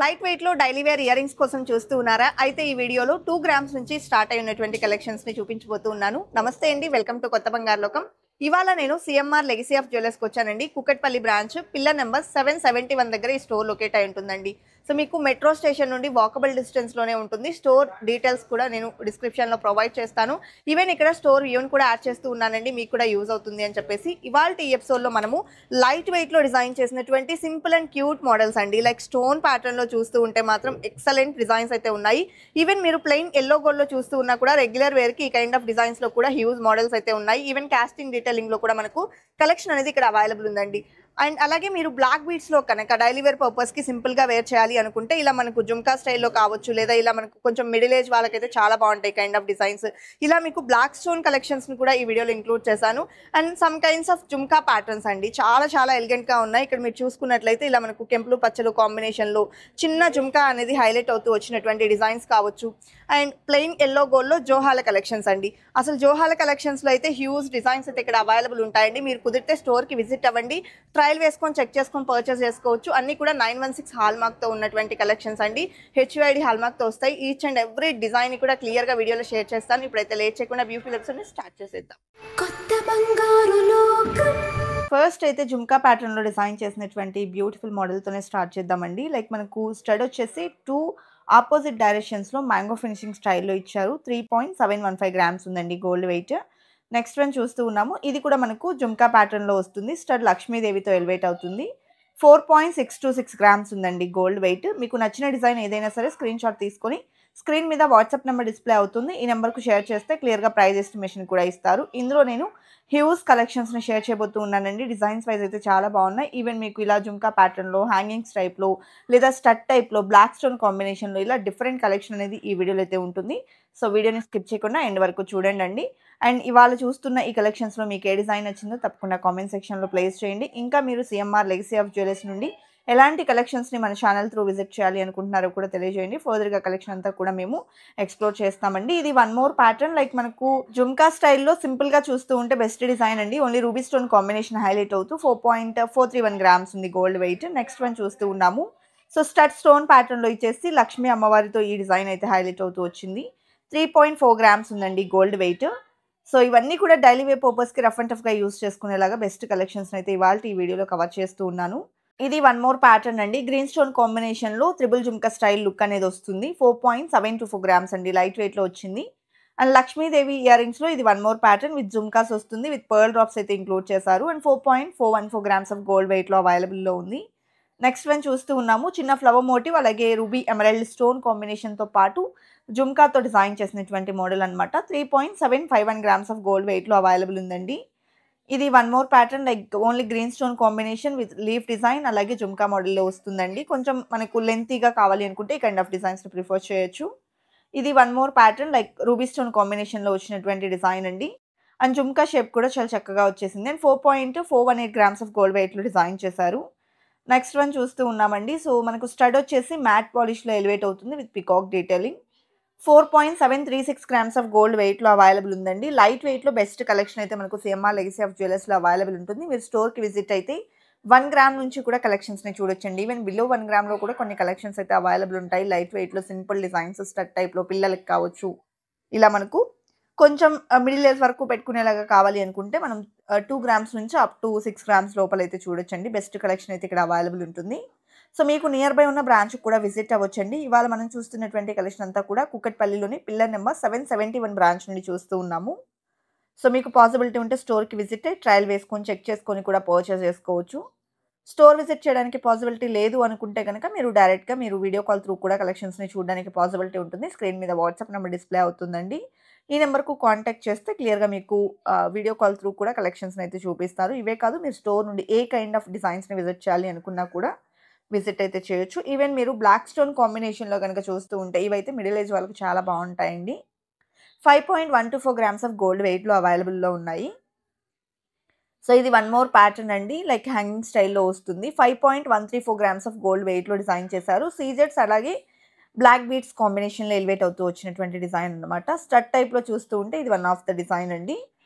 Light weight లో daily wear ear rings కోసం చూస్తూ ఉన్నారా? అయితే ఈ వీడియోలో 2 గ్రామ్స్ నుంచి స్టార్ట్ అయి ఉన్నటువంటి కలెక్షన్స్ ని చూపించబోతూ ఉన్నాను. నమస్తే అండి, వెల్కమ్ టు కొత్త బంగారు లోకం. ఇవాళ నేను సిఎంఆర్ లెగసీ ఆఫ్ జ్యువెలర్స్ కి వచ్చానండి. కుకట్పల్లి బ్రాంచ్ పిల్లర్ నెంబర్ 771 దగ్గర ఈ స్టోర్ లొకేట్ అయి ఉంటుందండి. సో మీకు మెట్రో స్టేషన్ నుండి వాకబుల్ డిస్టెన్స్ లోనే ఉంటుంది. స్టోర్ డీటెయిల్స్ కూడా నేను డిస్క్రిప్షన్ లో ప్రొవైడ్ చేస్తాను. ఈవెన్ ఇక్కడ స్టోర్ వ్యూని కూడా యాడ్ చేస్తూ ఉన్నానండి, మీకు కూడా యూజ్ అవుతుంది అని చెప్పేసి. ఇవాళ ఈ ఎపిసోడ్ లో మనము లైట్ వెయిట్ లో డిజైన్ చేసినటువంటి సింపుల్ అండ్ క్యూట్ మోడల్స్ అండి. లైక్ స్టోన్ ప్యాటర్న్ లో చూస్తూ ఉంటే మాత్రం ఎక్సలెంట్ డిజైన్స్ అయితే ఉన్నాయి. ఈవెన్ మీరు ప్లెయిన్ ఎల్లో గోల్డ్ లో చూస్తూ ఉన్నా కూడా రెగ్యులర్ వేర్ కి ఈ కైండ్ ఆఫ్ డిజైన్స్ లో కూడా హ్యూజ్ మోడల్స్ అయితే ఉన్నాయి. ఈవెన్ కాస్టింగ్ డీటెయిలింగ్ లో కూడా మనకు కలెక్షన్ అనేది ఇక్కడ అవైలబుల్ ఉందండి. అండ్ అలాగే మీరు బ్లాక్ బీడ్స్ లో కనుక డైలీ వేర్ పర్పస్ కి సింపుల్ గా వేర్ చేయాలి అనుకుంటే ఇలా మనకు జుమ్కా స్టైల్లో కావచ్చు, లేదా ఇలా మనకు కొంచెం మిడిల్ ఏజ్ వాళ్ళకైతే చాలా బాగుంటాయి కైండ్ ఆఫ్ డిజైన్స్. ఇలా మీకు బ్లాక్ స్టోన్ కలెక్షన్స్ ని కూడా ఈ వీడియోలో ఇంక్లూడ్ చేశాను. And some kinds of jhumka patterns అండి, చాలా చాలా ఎలిగెంట్ గా ఉన్నాయి. ఇక్కడ మీరు చూసుకున్నట్లయితే ఇలా మనకు కెంపులు పచ్చలు కాంబినేషన్ లో చిన్న జుమ్కా అనేది హైలైట్ అవుతూ వచ్చినటువంటి డిజైన్స్ కావచ్చు. అండ్ ప్లెయిన్ ఎల్లో గోల్డ్ లో జోహాల కలెక్షన్స్ అండి. అసలు జోహాల కలెక్షన్స్ లో అయితే హ్యూజ్ డిజైన్స్ అయితే ఇక్కడ అవైలబుల్ ఉంటాయండి. మీరు కుదిరితే స్టోర్ కి విజిట్ అవ్వండి, ట్రయల్ వేసుకొని చెక్ చేసుకొని పర్చేస్ చేసుకోవచ్చు. అన్ని కూడా 916 హాల్ మార్క్ తో ఉన్నటువంటి కలెక్షన్స్ అండి. హెచ్యుఐడి హాల్ మార్క్ తో వస్తాయి. ఈచ్ అండ్ ఎవ్రీ డిజైన్ కూడా క్లియర్ గా వీడియోలో షేర్ చేస్తాను. ఇప్పుడైతే లేట్ చేయకుండా బ్యూటిఫుల్ ఎపిసోడ్ స్టార్ట్ చేసేద్దాం. కొత్త బంగారు లోకం. ఫస్ట్ అయితే జుమ్కా ప్యాటర్న్ లో డిజైన్ చేసినటువంటి బ్యూటిఫుల్ మోడల్ తోనే స్టార్ట్ చేద్దామండి. లైక్ మనకు స్టడ్ వచ్చేసి 2 ఆపోజిట్ డైరెక్షన్స్ లో మ్యాంగో ఫినిషింగ్ స్టైల్లో ఇచ్చారు. 3.715 గ్రామ్స్ ఉందండి గోల్డ్ వెయిట్. నెక్స్ట్ వన్ చూస్తూ ఉన్నాము. ఇది కూడా మనకు జుమ్కా ప్యాటర్న్ లో వస్తుంది. స్టడ్ లక్ష్మీదేవితో ఎలివేట్ అవుతుంది. 4.626 గ్రామ్స్ ఉందండి గోల్డ్ వెయిట్. మీకు నచ్చిన డిజైన్ ఏదైనా సరే స్క్రీన్ షాట్ తీసుకొని స్క్రీన్ మీద వాట్సాప్ నెంబర్ డిస్ప్లే అవుతుంది. ఈ నెంబర్కు షేర్ చేస్తే క్లియర్గా ప్రైస్ ఎస్టిమేషన్ కూడా ఇస్తారు. ఇందులో నేను హ్యూజ్ కలెక్షన్స్ని షేర్ చేయబోతూ ఉన్నానండి. డిజైన్స్ వైజ్ అయితే చాలా బాగున్నాయి. ఈవెన్ మీకు ఇలా జుమ్కా ప్యాటర్న్లో, హ్యాంగింగ్స్ టైప్లో, లేదా స్టడ్ టైప్లో, బ్లాక్ స్టోన్ కాంబినేషన్లో ఇలా డిఫరెంట్ కలెక్షన్ అనేది ఈ వీడియోలో అయితే ఉంటుంది. సో వీడియోని స్కిప్ చేయకుండా ఎండ్ వరకు చూడండి. అండ్ ఇవాళ చూస్తున్న ఈ కలెక్షన్స్లో మీకు ఏ డిజైన్ నచ్చిందో తప్పకుండా కామెంట్ సెక్షన్లో ప్లేస్ చేయండి. ఇంకా మీరు సిఎంఆర్ లెగసీ ఆఫ్ జ్యువెలర్స్ నుండి ఎలాంటి కలెక్షన్స్ని మన ఛానల్ త్రూ విజిట్ చేయాలి అనుకుంటున్నారో కూడా తెలియజేయండి. ఫర్దర్గా కలెక్షన్ అంతా కూడా మేము ఎక్స్ప్లోర్ చేస్తామండి. ఇది వన్ మోర్ ప్యాటర్న్. లైక్ మనకు జుమ్కా స్టైల్లో సింపుల్గా చూస్తూ ఉంటే బెస్ట్ డిజైన్ అండి. Only ruby stone combination highlight అవుతూ 4.431 గ్రామ్స్ ఉంది గోల్డ్ వెయిట్. నెక్స్ట్ వన్ చూస్తూ ఉన్నాము. సో స్టడ్ స్టోన్ ప్యాటర్న్లో ఇచ్చేసి లక్ష్మీ అమ్మవారితో ఈ డిజైన్ అయితే హైలైట్ అవుతూ వచ్చింది. 3.4 గ్రామ్స్ ఉందండి గోల్డ్ వెయిట్. సో ఇవన్నీ కూడా డైలీ వే పర్పస్కి రఫ్ అండ్ టఫ్గా యూస్ చేసుకునేలాగా బెస్ట్ కలెక్షన్స్ అయితే ఇవాళ ఈ వీడియోలో కవర్ చేస్తూ ఉన్నాను. ఇది వన్ మోర్ ప్యాటర్న్ అండి. గ్రీన్ స్టోన్ కాంబినేషన్లో త్రిబుల్ జుమ్కా స్టైల్ లుక్ అనేది వస్తుంది. 4.724 గ్రామ్స్ అండి లైట్ వెయిట్లో వచ్చింది. అండ్ లక్ష్మీదేవి ఇయర్ రింగ్స్లో ఇది one more pattern with jhumkas వస్తుంది. విత్ పర్ల్ డ్రాప్స్ అయితే ఇంక్లూడ్ చేశారు. అండ్ 4.414 గ్రామ్స్ ఆఫ్ గోల్డ్ వెయిట్లో అవైలబుల్లో ఉంది. నెక్స్ట్ వన్ చూస్తూ ఉన్నాము. చిన్న ఫ్లవర్ మోటివ్ అలాగే రూబీ ఎమరాల్డ్ స్టోన్ కాంబినేషన్తో పాటు జుమ్కాతో డిజైన్ చేసినటువంటి మోడల్ అనమాట. 3.751 గ్రామ్స్ ఆఫ్ గోల్డ్ వెయిట్లో అవైలబుల్ ఉందండి. ఇది one more pattern. Like only green stone combination with leaf design అలాగే జుమ్కా మోడల్లో వస్తుందండి. కొంచెం మనకు లెంతీగా కావాలి అనుకుంటే ఈ కైండ్ ఆఫ్ డిజైన్స్ని ప్రిఫర్ చేయొచ్చు. ఇది one more pattern. Like ruby stone కాంబినేషన్లో వచ్చినటువంటి డిజైన్ అండి. అండ్ జుమ్కా షేప్ కూడా చాలా చక్కగా వచ్చేసింది. అండ్ 4.418 గ్రామ్స్ ఆఫ్ గోల్డ్ వెయిట్లో డిజైన్ చేశారు. నెక్స్ట్ వన్ చూస్తూ ఉన్నామండి. సో మనకు స్టడ్ వచ్చేసి మ్యాట్ పాలిష్లో ఎలివేట్ అవుతుంది with peacock detailing. 4.736 grams of gold వెయిట్లో అవైలబుల్ ఉందండి. లైట్ వెయిట్లో బెస్ట్ కలెక్షన్ అయితే మనకు సిఎంఆర్ లెగసీ ఆఫ్ జ్యువెలర్స్లో అవైలబుల్ ఉంటుంది. మీరు స్టోర్కి విజిట్ అయితే 1 గ్రామ్ నుంచి కూడా కలెక్షన్స్ని చూడొచ్చండి. ఈవెన్ బిలో 1 గ్రామ్లో కూడా కొన్ని కలెక్షన్స్ అయితే అవైలబుల్ ఉంటాయి. లైట్ వెయిట్లో సింపుల్ డిజైన్స్ స్టడ్ టైప్లో పిల్లలకి కావచ్చు. ఇలా మనకు కొంచెం మిడిల్ ఏజ్ వరకు పెట్టుకునేలాగా కావాలి అనుకుంటే మనం 2 గ్రామ్స్ నుంచి అప్ టు 6 గ్రామ్స్ లోపల అయితే చూడొచ్చండి. బెస్ట్ కలెక్షన్ అయితే ఇక్కడ అవైలబుల్ ఉంటుంది. సో మీకు నియర్ బై ఉన్న బ్రాంచ్కి కూడా విజిట్ అవ్వచ్చండి. ఇవాళ మనం చూస్తున్నటువంటి కలెక్షన్ అంతా కూడా కుకట్పల్లిలోని పిల్లర్ నెంబర్ 771 బ్రాంచ్ నుండి చూస్తూ ఉన్నాము. సో మీకు పాసిబిలిటీ ఉంటే స్టోర్కి విజిట్ అయ్యి ట్రయల్ వేసుకొని చెక్ చేసుకొని కూడా పర్చేస్ చేసుకోవచ్చు. స్టోర్ విజిట్ చేయడానికి పాసిబిలిటీ లేదు అనుకుంటే కనుక మీరు డైరెక్ట్గా మీరు వీడియో కాల్ త్రూ కూడా కలెక్షన్స్ని చూడడానికి పాసిబిలిటీ ఉంటుంది. స్క్రీన్ మీద వాట్సాప్ నెంబర్ డిస్ప్లే అవుతుందండి. ఈ నెంబర్కు కాంటాక్ట్ చేస్తే క్లియర్గా మీకు వీడియో కాల్ త్రూ కూడా కలెక్షన్స్ని అయితే చూపిస్తారు. ఇవే కాదు, మీరు స్టోర్ నుండి ఏ కైండ్ ఆఫ్ డిజైన్స్ని విజిట్ చేయాలి అనుకున్నా కూడా విజిట్ అయితే చేయొచ్చు. ఈవెన్ మీరు బ్లాక్ స్టోన్ కాంబినేషన్లో కనుక చూస్తూ ఉంటే ఇవైతే మిడిల్ ఏజ్ వాళ్ళకి చాలా బాగుంటాయండి. 5.124 గ్రామ్స్ ఆఫ్ గోల్డ్ వెయిట్లో అవైలబుల్లో ఉన్నాయి. సో ఇది వన్ మోర్ ప్యాటర్న్ అండి. లైక్ హ్యాంగింగ్ స్టైల్లో వస్తుంది. 5.134 గ్రామ్స్ ఆఫ్ గోల్డ్ వెయిట్లో డిజైన్ చేశారు. సీజెడ్స్ అలాగే బ్లాక్ బీడ్స్ కాంబినేషన్లో ఎలివేట్ అవుతూ వచ్చినటువంటి డిజైన్ అనమాట. స్టడ్ టైప్లో చూస్తూ ఉంటే ఇది వన్ ఆఫ్ ద డిజైన్ అండి.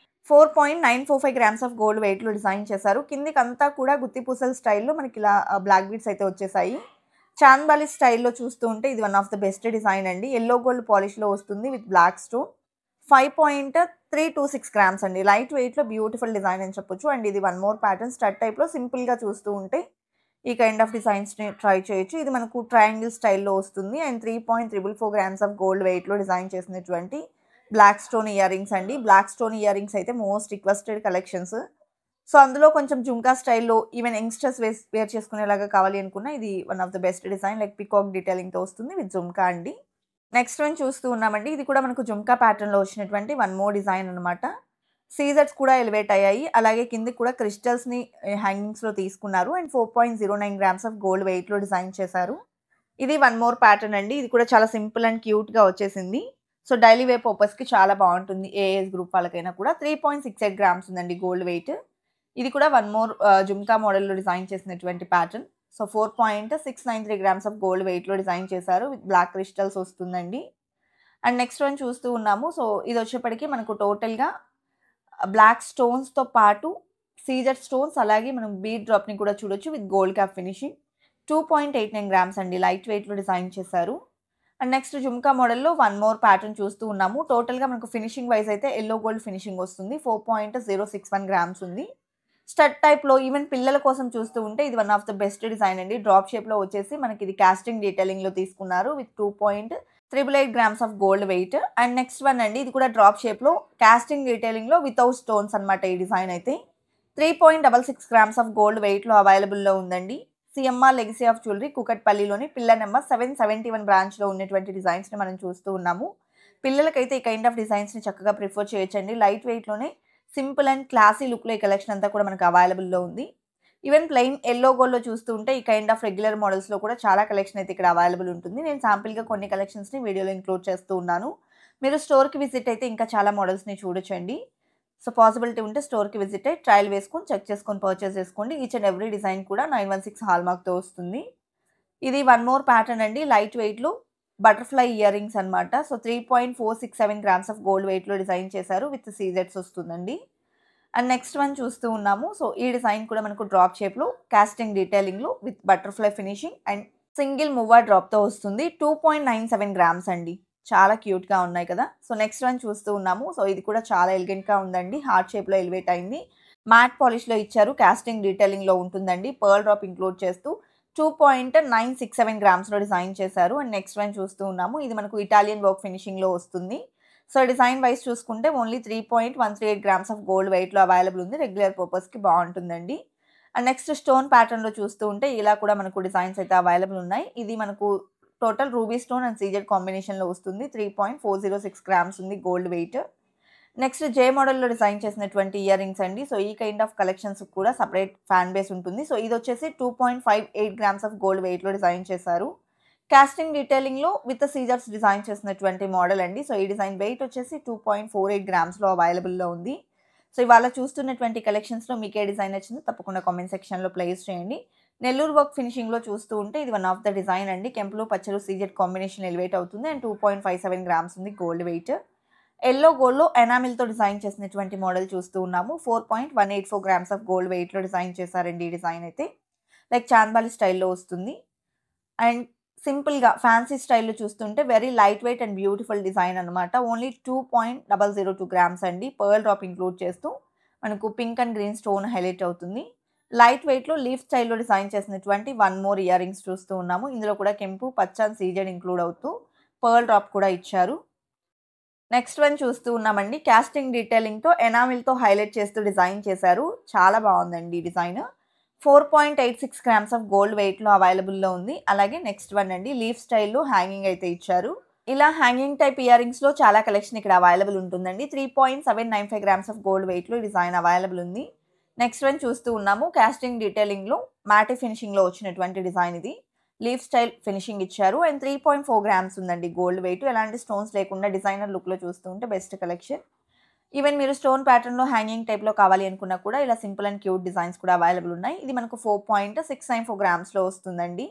4.945 గ్రామ్స్ ఆఫ్ గోల్డ్ వెయిట్లో డిజైన్ చేశారు. కిందికి అంతా కూడా గుత్తి పూసల స్టైల్లో మనకి ఇలా బ్లాక్ బీడ్స్ అయితే వచ్చేసాయి. చాంద్బాలి స్టైల్‌లో చూస్తూ ఉంటే ఇది one of the best design అండి. యెల్లో గోల్డ్ పాలిష్‌లో వస్తుంది విత్ బ్లాక్ స్టోన్. 5.326 గ్రామ్స్ అండి. లైట్ వెయిట్‌లో బ్యూటిఫుల్ డిజైన్ అని చెప్పొచ్చు. అండ్ ఇది వన్ మోర్ ప్యాటర్న్ స్టడ్ టైప్‌లో సింపుల్‌గా చూస్తూ ఉంటే ఈ కైండ్ ఆఫ్ డిజైన్స్‌ని ట్రై చేయొచ్చు. ఇది మనకు ట్రయాంగిల్ స్టైల్‌లో వస్తుంది. అండ్ 3.444 గ్రామ్స్ ఆఫ్ గోల్డ్ వెయిట్‌లో డిజైన్ చేసినటువంటి బ్లాక్ స్టోన్ ఇయర్ రింగ్స్ అండి. బ్లాక్ స్టోన్ ఇయర్ రింగ్స్ అయితే మోస్ట్ రిక్వెస్టెడ్ కలెక్షన్స్. సో, అందులో కొంచెం జుంకా స్టైల్‌లో ఈవెన్ యంగ్‌స్టర్స్ వేర్ చేసుకునేలాగా కావాలి అనుకున్న ఇది one of the best design. Like peacock డీటెయిలింగ్‌తో వస్తుంది విత్ జుంకా అండి. నెక్స్ట్ వన్ చూస్తూ ఉన్నామండి. ఇది కూడా మనకు జుంకా ప్యాటర్న్‌లో వచ్చినటువంటి వన్ మోర్ డిజైన్ అనమాట. సీజర్స్ కూడా ఎలివేట్ అయ్యాయి. అలాగే కిందకి కూడా క్రిస్టల్స్‌ని హ్యాంగింగ్స్‌లో తీసుకున్నారు. అండ్ 4.09 గ్రామ్స్ ఆఫ్ గోల్డ్ వెయిట్‌లో డిజైన్ చేశారు. ఇది వన్ మోర్ ప్యాటర్న్ అండి. ఇది కూడా చాలా సింపుల్ అండ్ క్యూట్‌గా వచ్చేసింది. సో, డైలీ వేర్ పర్పస్‌కి చాలా బావుంటుంది. ఏ ఏజ్ గ్రూప్ వాళ్ళకైనా కూడా. 3.68 గ్రామ్స్ ఉందండి గోల్డ్ వెయిట్. ఇది కూడా వన్ మోర్ జుంకా మోడల్‌లో డిజైన్ చేసినటువంటి pattern. So, 4.693 grams of gold వెయిట్‌లో డిజైన్ చేశారు. విత్ బ్లాక్ క్రిస్టల్స్ వస్తుందండి. అండ్ నెక్స్ట్ వన్ చూస్తూ ఉన్నాము. సో, ఇదొచ్చేప్పటికి మనకు టోటల్‌గా బ్లాక్ స్టోన్స్‌తో పాటు సీజర్ స్టోన్స్ అలాగే మనం బీడ్ డ్రాప్‌ని కూడా చూడొచ్చు with gold cap finishing. 2.89 grams అండి. లైట్ వెయిట్‌లో డిజైన్ చేశారు. అండ్ నెక్స్ట్ జుంకా మోడల్‌లో వన్ మోర్ ప్యాటర్న్ చూస్తూ ఉన్నాము. టోటల్‌గా మనకు ఫినిషింగ్ వైస్ అయితే యెల్లో గోల్డ్ ఫినిషింగ్ వస్తుంది. 4.061 గ్రామ్స్ ఉంది. స్టడ్ టైప్‌లో ఈవెన్ పిల్లల కోసం చూస్తూ ఉంటే ఇది one of the best design అండి. డ్రాప్ షేప్‌లో వచ్చేసి మనకి ఇది కాస్టింగ్ డీటెయిలింగ్‌లో తీసుకున్నారు with 2.888 grams of gold weight. And next one అండి. ఇది కూడా డ్రాప్ షేప్‌లో కాస్టింగ్ డీటెయిలింగ్‌లో వితౌట్ స్టోన్స్ అనమాట ఈ డిజైన్ అయితే. 3.66 గ్రామ్స్ ఆఫ్ గోల్డ్ వెయిట్‌లో అవైలబుల్‌లో ఉందండి. సీఎంఆర్ లెగసీ ఆఫ్ జ్యువెలరీ కూకట్పల్లిలోని పిల్లర్ నెంబర్ 771 బ్రాంచ్‌లో ఉన్నటువంటి డిజైన్స్‌ని మనం చూస్తూ ఉన్నాము. పిల్లలకైతే ఈ కైండ్ ఆఫ్ డిజైన్స్‌ని చక్కగా ప్రిఫర్ చేయొచ్చండి. లైట్ వెయిట్‌లోనే సింపుల్ అండ్ క్లాసీ లుక్‌లో ఈ కలెక్షన్ అంతా కూడా మనకు అవైలబుల్‌లో ఉంది. ఈవెన్ ప్లెయిన్ యెల్లో గోల్డ్‌లో చూస్తూ ఉంటే ఈ కైండ్ ఆఫ్ రెగ్యులర్ మోడల్స్‌లో కూడా చాలా కలెక్షన్ అయితే ఇక్కడ అవైలబుల్ ఉంటుంది. నేను శాంపిల్‌గా కొన్ని కలెక్షన్స్‌ని వీడియోలో ఇంక్లూడ్ చేస్తూ ఉన్నాను. మీరు స్టోర్‌కి విజిట్ అయితే ఇంకా చాలా మోడల్స్‌ని చూడొచ్చండి. సో, పాసిబిలిటీ ఉంటే స్టోర్‌కి విజిట్ అయ్యి ట్రయల్ వేసుకొని చెక్ చేసుకొని పర్చేస్ చేసుకోండి. ఈచ్ అండ్ ఎవ్రీ డిజైన్ కూడా 916 హాల్‌మార్క్‌తో వస్తుంది. ఇది వన్ మోర్ ప్యాటర్న్ అండి. లైట్ వెయిట్‌లో బటర్‌ఫ్లై ఇయర్ రింగ్స్ అనమాట. సో, 3.467 గ్రామ్స్ ఆఫ్ గోల్డ్ వెయిట్‌లో డిజైన్ చేశారు. విత్ సీజెట్స్ వస్తుందండి. అండ్ నెక్స్ట్ వన్ చూస్తూ ఉన్నాము. సో, ఈ డిజైన్ కూడా మనకు డ్రాప్ షేప్‌లో కాస్టింగ్ డీటెయిలింగ్‌లో with butterfly finishing and single mover డ్రాప్‌తో వస్తుంది. 2.97 గ్రామ్స్ అండి. చాలా క్యూట్‌గా ఉన్నాయి కదా! సో, నెక్స్ట్ వన్ చూస్తూ ఉన్నాము. సో, ఇది కూడా చాలా ఎలిగెంట్‌గా ఉందండి. హార్ట్ షేప్‌లో ఎలివేట్ అయింది. మ్యాట్ పాలిష్‌లో ఇచ్చారు. కాస్టింగ్ డీటెయిలింగ్‌లో ఉంటుందండి. పర్ల్ డ్రాప్ ఇంక్లూడ్ చేస్తూ 2.967 గ్రామ్స్‌లో డిజైన్ చేశారు. అండ్ నెక్స్ట్ వన్ చూస్తూ ఉన్నాము. ఇది మనకు ఇటాలియన్ వర్క్ ఫినిషింగ్‌లో వస్తుంది. సో, డిజైన్ వైస్ చూసుకుంటే ఓన్లీ 3.138 గ్రామ్స్ ఆఫ్ గోల్డ్ వెయిట్‌లో అవైలబుల్ ఉంది. రెగ్యులర్ పర్పస్‌కి బావుంటుందండి. అండ్ నెక్స్ట్ స్టోన్ ప్యాటర్న్‌లో చూస్తూ ఉంటే ఇలా కూడా మనకు డిజైన్స్ అయితే అవైలబుల్ ఉన్నాయి. ఇది మనకు total ruby stone and CZ కాంబినేషన్‌లో వస్తుంది. 3.406 గ్రామ్స్ ఉంది గోల్డ్ వెయిట్. నెక్స్ట్ జే మోడల్‌లో డిజైన్ చేసినటువంటి ఇయర్ రింగ్స్ అండి. సో, ఈ కైండ్ ఆఫ్ కలెక్షన్స్‌కి కూడా సెపరేట్ ఫ్యాన్ బేస్ ఉంటుంది. సో, ఇదొచ్చేసి 2.58 గ్రామ్స్ ఆఫ్ గోల్డ్ వెయిట్‌లో డిజైన్ చేశారు. కాస్టింగ్ డీటెయిలింగ్‌లో విత్ సీజర్స్ డిజైన్ చేసినటువంటి మోడల్ అండి. సో, ఈ డిజైన్ వెయిట్ వచ్చేసి 2.48 గ్రామ్స్‌లో అవైలబుల్‌లో ఉంది. సో, ఇవాళ చూస్తున్నటువంటి కలెక్షన్స్‌లో మీకే డిజైన్ నచ్చిందో తప్పకుండా కామెంట్ సెక్షన్‌లో ప్లేస్ చేయండి. నెల్లూరు వర్క్ ఫినిషింగ్‌లో చూస్తూ ఉంటే ఇది వన్ ఆఫ్ ద డిజైన్ అండి. కెంపులు, పచ్చలు, సీజెడ్ కాంబినేషన్ ఎలివేట్ అవుతుంది. అండ్ 2.57 గ్రామ్స్ ఉంది గోల్డ్ వెయిట్. యెల్లో గోల్డ్‌లో ఎనామిల్‌తో డిజైన్ చేసినటువంటి మోడల్ చూస్తూ ఉన్నాము. 4.184 గ్రామ్స్ ఆఫ్ గోల్డ్ వెయిట్‌లో డిజైన్ చేశారండి ఈ డిజైన్ అయితే. లైక్ చాంద్బాలి స్టైల్‌లో వస్తుంది. అండ్ సింపుల్‌గా ఫ్యాన్సీ స్టైల్‌లో చూస్తుంటే very light weight and beautiful design అనమాట. ఓన్లీ 2.002 గ్రామ్స్ అండి. పర్ల్ డ్రాప్ ఇంక్లూడ్ చేస్తూ మనకు pink and green stone highlight అవుతుంది. లైట్ వెయిట్‌లో లీఫ్ స్టైల్‌లో డిజైన్ చేసినటువంటి వన్ మోర్ ఇయర్ రింగ్స్ చూస్తూ ఉన్నాము. ఇందులో కూడా కెంపు, పచ్చ అండ్ సీజెడ్ ఇంక్లూడ్ అవుతూ పర్ల్ డ్రాప్ కూడా ఇచ్చారు. నెక్స్ట్ వన్ చూస్తూ ఉన్నామండి. కాస్టింగ్ డీటెయిలింగ్‌తో ఎనామిల్‌తో హైలైట్ చేస్తూ డిజైన్ చేశారు. చాలా బావుందండి ఈ డిజైన్. 4.86 గ్రామ్స్ ఆఫ్ గోల్డ్ వెయిట్‌లో అవైలబుల్‌లో ఉంది. అలాగే నెక్స్ట్ వన్ అండి. లీఫ్ స్టైల్‌లో హ్యాంగింగ్ అయితే ఇచ్చారు. ఇలా హ్యాంగింగ్ టైప్ ఇయర్ రింగ్స్‌లో చాలా కలెక్షన్ ఇక్కడ అవైలబుల్ ఉంటుందండి. 3.795 గ్రామ్స్ ఆఫ్ గోల్డ్ వెయిట్‌లో డిజైన్ అవైలబుల్ ఉంది. నెక్స్ట్ వన్ చూస్తూ ఉన్నాము. కాస్టింగ్ డీటెయిలింగ్‌లో మ్యాటి ఫినిషింగ్‌లో వచ్చినటువంటి డిజైన్ ఇది. లీఫ్ స్టైల్ ఫినిషింగ్ ఇచ్చారు. అండ్ 3.4 గ్రామ్స్ ఉందండి గోల్డ్ వెయిట్. ఎలాంటి స్టోన్స్ లేకుండా డిజైనర్ లుక్‌లో చూస్తూ ఉంటే బెస్ట్ కలెక్షన్. ఈవెన్ మీరు స్టోన్ ప్యాటర్న్‌లో హ్యాంగింగ్ టైప్‌లో కావాలి అనుకున్నా కూడా ఇలా సింపుల్ అండ్ క్యూట్ డిజైన్స్ కూడా అవైలబుల్ ఉన్నాయి. ఇది మనకు 4.694 గ్రామ్స్‌లో వస్తుందండి.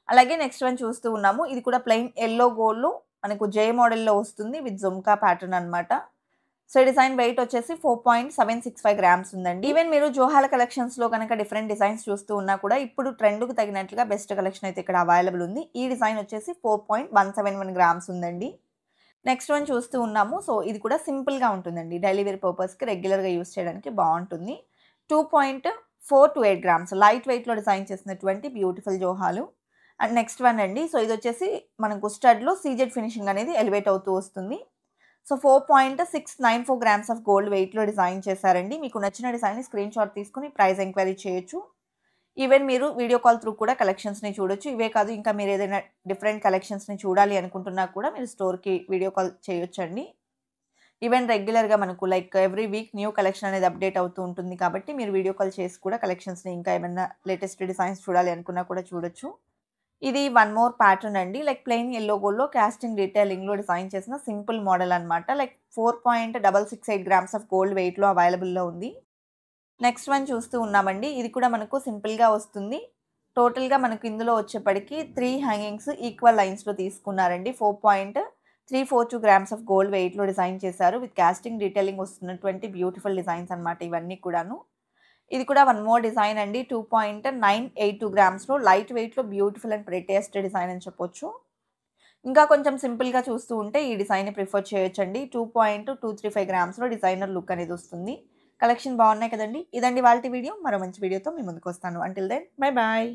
అలాగే నెక్స్ట్ వన్ చూస్తూ ఉన్నాము. ఇది కూడా ప్లెయిన్ యెల్లో గోల్డ్‌లో మనకు జే మోడల్‌లో వస్తుంది విత్ జుమ్కా ప్యాటర్న్ అనమాట. సో ఈ డిజైన్ వెయిట్ వచ్చేసి 4.765 గ్రామ్స్ ఉందండి. ఈవెన్ మీరు జోహాల కలెక్షన్స్లో కనుక డిఫరెంట్ డిజైన్స్ చూస్తూ ఉన్నా కూడా ఇప్పుడు ట్రెండ్కు తగినట్లుగా బెస్ట్ కలెక్షన్ అయితే ఇక్కడ అవైలబుల్ ఉంది. ఈ డిజైన్ వచ్చేసి 4.171 గ్రామ్స్ ఉందండి. నెక్స్ట్ వన్ చూస్తూ ఉన్నాము. సో ఇది కూడా సింపుల్గా ఉంటుందండి. డైలీ వేర్ పర్పస్కి రెగ్యులర్గా యూస్ చేయడానికి బాగుంటుంది. 2.428 గ్రామ్స్ లైట్ వెయిట్లో డిజైన్ చేసినటువంటి బ్యూటిఫుల్ జోహాలు. అండ్ నెక్స్ట్ వన్ అండి. సో ఇది వచ్చేసి మనకు స్టడ్లో సీజెడ్ ఫినిషింగ్ అనేది ఎలివేట్ అవుతూ వస్తుంది. సో 4.694 గ్రామ్స్ ఆఫ్ గోల్డ్ వెయిట్లో డిజైన్ చేశారండి. మీకు నచ్చిన డిజైన్ని స్క్రీన్ షాట్ తీసుకుని ప్రైస్ ఎంక్వైరీ చేయొచ్చు. ఈవెన్ మీరు వీడియో కాల్ త్రూ కూడా కలెక్షన్స్ని చూడొచ్చు. ఇవే కాదు ఇంకా మీరు ఏదైనా డిఫరెంట్ కలెక్షన్స్ని చూడాలి అనుకుంటున్నా కూడా మీరు స్టోర్కి వీడియో కాల్ చేయొచ్చండి. ఈవెన్ రెగ్యులర్గా మనకు like every week new collection అనేది అప్డేట్ అవుతూ ఉంటుంది కాబట్టి మీరు వీడియో కాల్ చేసి కూడా కలెక్షన్స్ని ఇంకా ఏమైనా లేటెస్ట్ డిజైన్స్ చూడాలి అనుకున్నా కూడా చూడొచ్చు. ఇది వన్ మోర్ ప్యాటర్న్ అండి. లైక్ ప్లెయిన్ ఎల్లో గోల్డ్లో కాస్టింగ్ డీటెయిలింగ్లో డిజైన్ చేసిన సింపుల్ మోడల్ అనమాట. లైక్ 4.668 గ్రామ్స్ ఆఫ్ గోల్డ్ వెయిట్లో అవైలబుల్లో ఉంది. నెక్స్ట్ వన్ చూస్తూ ఉన్నామండి. ఇది కూడా మనకు సింపుల్గా వస్తుంది. టోటల్గా మనకు ఇందులో వచ్చేప్పటికి 3 హ్యాంగింగ్స్ ఈక్వల్ లైన్స్లో తీసుకున్నారండి. 4.342 గ్రామ్స్ ఆఫ్ గోల్డ్ వెయిట్లో డిజైన్ చేశారు. విత్ కాస్టింగ్ డీటెయిలింగ్ వస్తున్నటువంటి బ్యూటిఫుల్ డిజైన్స్ అనమాట ఇవన్నీ కూడాను. ఇది కూడా వన్ మోర్ డిజైన్ అండి. 2.982 గ్రామ్స్లో లైట్ వెయిట్లో బ్యూటిఫుల్ అండ్ ప్రెటియస్ట్ డిజైన్ అని చెప్పొచ్చు. ఇంకా కొంచెం సింపుల్గా చూస్తూ ఉంటే ఈ డిజైన్ని ప్రిఫర్ చేయొచ్చండి. 2.235 గ్రామ్స్లో డిజైనర్ లుక్ అనేది వస్తుంది. కలెక్షన్ బాగున్నాయి కదండి. ఇదండి వాళ్ళ వీడియో. మరో మంచి వీడియోతో మీ ముందుకు వస్తాను. Until then bye bye.